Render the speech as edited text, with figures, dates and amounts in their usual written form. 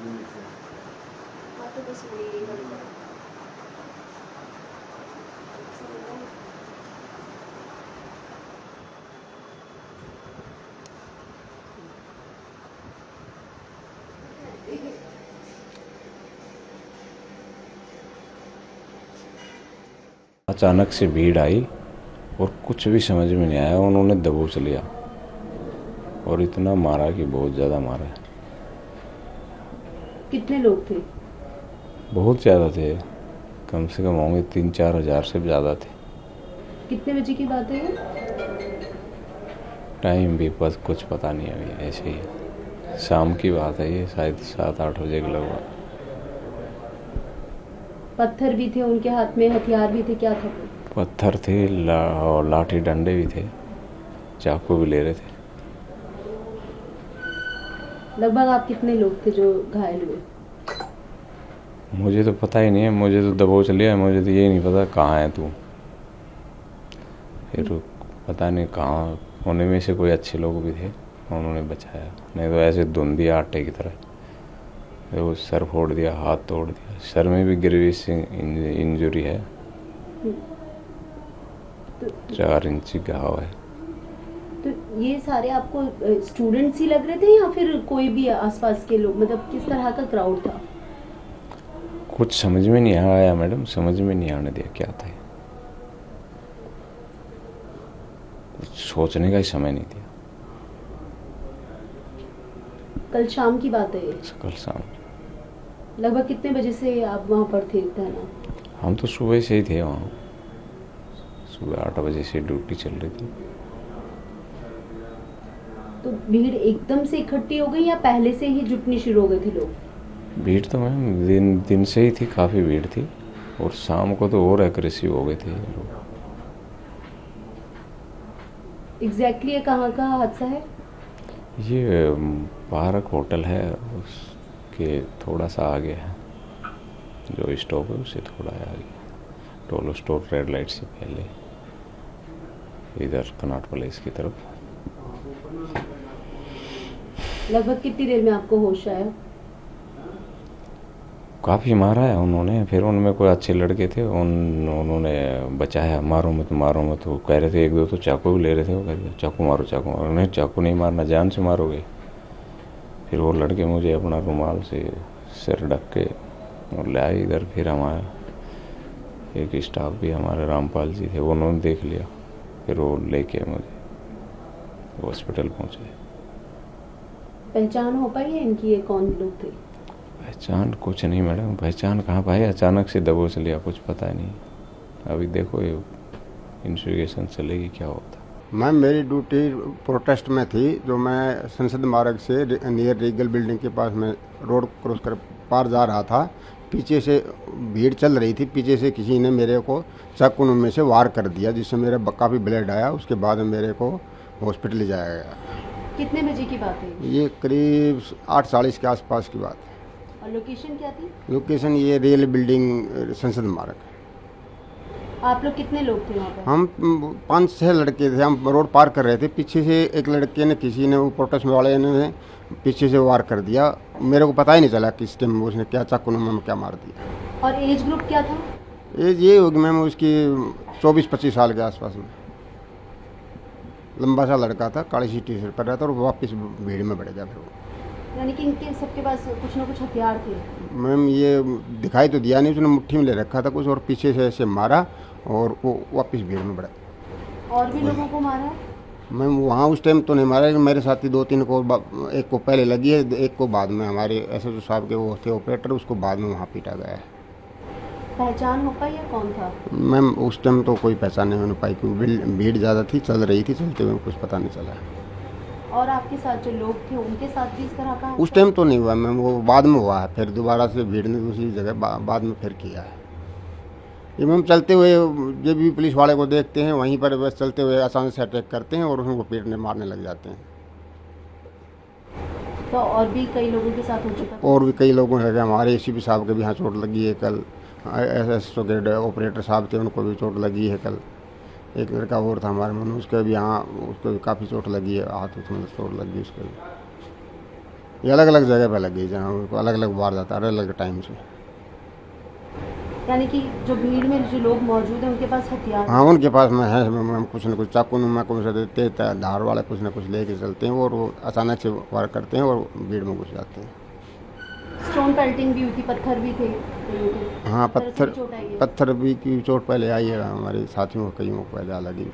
हाँ तो बस वही है। अचानक से भीड़ आई और कुछ भी समझ में नहीं आया, उन्होंने दबोच लिया और इतना मारा कि बहुत ज़्यादा मारा। कितने लोग थे? बहुत ज़्यादा थे, कम से कम होंगे 3-4 हज़ार से ज़्यादा थे। कितने बजे की बात है ये? टाइम भी बस कुछ पता नहीं है, अभी ऐसे ही है। शाम की बात है ये, शायद 7-8 बजे के लगभग। पत्थर भी थे उनके हाथ में, हथियार भी थे, क्या था? पत्थर थे और लाठी डंडे भी थे, चाकू भी ले रहे थे। लगभग आप कितने लोग थे जो घायल हुए? मुझे तो पता ही नहीं है, मुझे तो दबोच लिया, मुझे तो यही नहीं पता कहाँ है तू। फिर पता नहीं कहाँ, होने में से कोई अच्छे लोग भी थे, उन्होंने बचाया, नहीं तो ऐसे धुंध दिया आटे की तरह। वो सर फोड़ दिया, हाथ तोड़ दिया, सर में भी ग्रेविस इंजरी है, तो 4 इंची घाव है। तो ये सारे आपको स्टूडेंट्स ही लग रहे थे या फिर कोई भी आसपास के लोग, मतलब किस तरह का क्राउड था? कुछ समझ में नहीं आया मैडम, समझ में नहीं आने दिया क्या था। कुछ सोचने का ही समय नहीं दिया। कल शाम की बात है ये? कल शाम। लगभग कितने बजे से आप वहाँ पर थे ना? हम तो सुबह से ही थे वहाँ, सुबह 8 बजे से ड्यूटी चल रही थी। तो भीड़ एकदम से इकट्ठी हो गई या पहले से ही जुटनी शुरू हो गए थे लोग? भीड़ तो मैम दिन से ही थी, काफ़ी भीड़ थी, और शाम को तो और एग्रेसिव हो गए थे लोग। एग्जैक्टली ये कहाँ का हादसा है? ये पार्क होटल है, उसके थोड़ा सा आगे है, जो स्टॉप है उससे थोड़ा आगे, टोलो स्टोर रेड लाइट से पहले, इधर कनाट प्लेस की तरफ। लगभग कितनी देर में आपको होश आया? काफ़ी मारा है उन्होंने, फिर उनमें कोई अच्छे लड़के थे, उन्होंने बचाया, मारो मत मारो मत। वो कह रहे थे, एक दो तो चाकू भी ले रहे थे, वो कह रहे थे चाकू मारो चाकू मारो। नहीं, चाकू नहीं मारना, जान से मारोगे। फिर वो लड़के मुझे अपना रुमाल से सिर ढक के और ले आए इधर। फिर हमारा एक स्टाफ भी, हमारे रामपाल जी थे, उन्होंने देख लिया, फिर वो लेके मुझे हॉस्पिटल पहुँचे। पहचान हो पाई है इनकी, ये कौन लोग थे? पहचान कुछ नहीं मैडम, पहचान कहाँ पाई, अचानक से दबोच लिया, कुछ पता नहीं। अभी देखो ये इन्वेस्टिगेशन चलेगी क्या होता। मैम मेरी ड्यूटी प्रोटेस्ट में थी, जो मैं संसद मार्ग से नियर रीगल बिल्डिंग के पास में रोड क्रॉस कर पार जा रहा था। पीछे से भीड़ चल रही थी, पीछे से किसी ने मेरे को चाकू में से वार कर दिया, जिससे मेरे काफ़ी ब्लड आया। उसके बाद मेरे को हॉस्पिटल ले जाया गया। कितने बजे की बात है? ये करीब 8:40 के आसपास की बात है। और लोकेशन क्या थी? लोकेशन ये रेल बिल्डिंग संसद मार्ग। आप लोग कितने लोग थे वहाँ पर? हम 5-6 लड़के थे, हम रोड पार कर रहे थे। पीछे से एक लड़के ने, किसी ने, वो प्रोटेस्ट वाले ने पीछे से वार कर दिया। मेरे को पता ही नहीं चला किस टाइम उसने क्या चाकू में क्या मार दिया। और एज ग्रुप क्या था? एज ये होगी मैम उसकी 24-25 साल के आसपास में। लंबा सा लड़का था, काली सी टी शर्ट पर रहता, और वापस भीड़ में बढ़ गया। फिर वो, यानी कि इनके सबके पास कुछ ना कुछ हथियार थे? मैम ये दिखाई तो दिया नहीं, उसने मुट्ठी में ले रखा था कुछ, और पीछे से ऐसे मारा और वो वापस भीड़ में बढ़ा। और भी लोगों को मारा है? मैम वहाँ उस टाइम तो नहीं मारा, लेकिन मेरे साथी 2-3 को, एक को पहले लगी है, एक को बाद में, हमारे एसएचओ साहब के वो थे ऑपरेटर, उसको बाद में वहाँ पीटा गया है। पहचान हो पाई है कौन था? मैम उस टाइम तो कोई पहचान नहीं हो पाई, क्योंकि भीड़ ज़्यादा थी, चल रही थी, चलते हुए कुछ पता नहीं चला। और आपके साथ जो लोग थे उनके साथ भी इस तरह का? उस टाइम तो नहीं हुआ मैम, वो बाद में हुआ है। फिर दोबारा से भीड़ ने दूसरी जगह बाद में फिर किया है। ये मैम चलते हुए जब भी पुलिस वाले को देखते हैं, वहीं पर बस चलते हुए अचानक से अटैक करते हैं और उनको पीटने मारने लग जाते हैं। तो और भी कई लोगों के साथ हो चुका था? और भी कई लोगों ने, हमारे एसीपी साहब के भी यहाँ चोट लगी है कल, एसएसओ के ऑपरेटर साहब थे, उनको भी चोट लगी है कल। एक लड़का और था हमारे मन, उसके भी यहाँ, उसको भी काफ़ी चोट लगी है, हाथ में चोट लगी उसको भी। ये अलग अलग जगह पे लगी, जहाँ उनको अलग अलग वार जाता है अलग अलग टाइम से। यानी कि जो भीड़ में जो लोग मौजूद हैं उनके पास हथियार? हाँ उनके पास में है, कुछ न कुछ चाकू नुमा कुछ देते, धार वाला कुछ न कुछ लेके चलते हैं और वो अचानक से वार करते हैं और भीड़ में घुस जाते हैं। स्टोन पेल्टिंग भी हुई थी, पत्थर भी थे कईयों के? हाँ तरह से भी चोट आई है? पत्थर भी की चोट पहले आई है, हमारे साथियों को कईयों को पहले आ लगी।